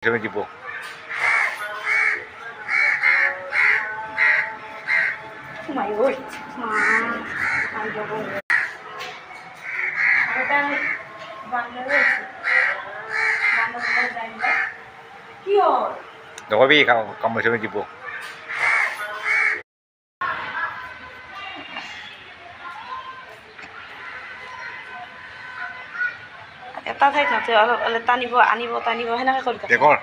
হিসেবে দিব। নকবি কাম হিসেবে দিব। এটা ঠাইত নাথে অলপ টানিব আনিব টানিব সেনেকৈ কৰি থাকে। দেকৰ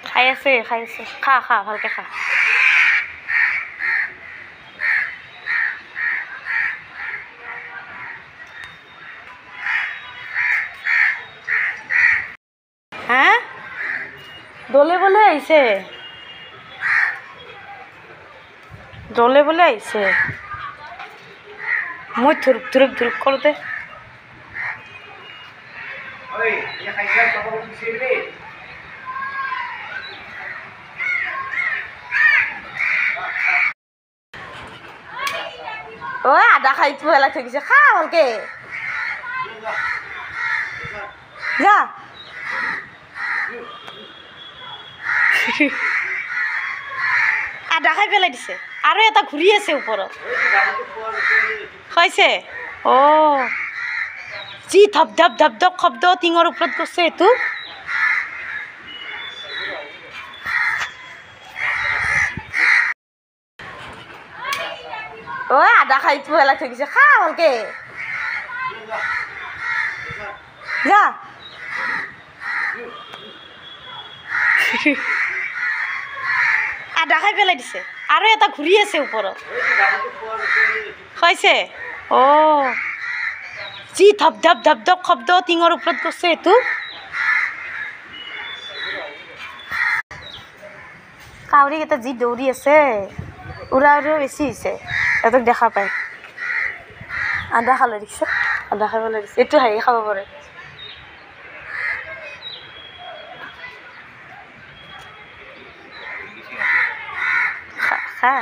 খাই আছে খা খা ভালকৈ খা। হা দলে বলে আহিছে মই ধুৰুপ কৰোঁতে আদা খাই পেলাই থৈ গৈছে। খা ভালকে যা। আদা খাই পেলাই দিছে আৰু এটা ঘূৰি আছে ওপৰত খাইছে। যি ধপ ধপ শব্দ টিঙৰ ওপৰত গৈছে এইটো। আদা খাই পেলাই থৈ গৈছে। খা ভালকে যা। আদা খাই পেলাই দিছে আৰু এটা ঘূৰি আছে ওপৰত খাইছে। যি ধপ ধপ শব্দ টিঙৰ ওপৰত গৈছে এইটো। কাউৰীকেইটা যি দৌৰি আছে উৰা বেছি হৈছে সিহঁতক দেখা পায়। আদা খালে দিছে আদা খাই পেলাই দিছে। এইটো হাঁহি খাব পাৰে। খা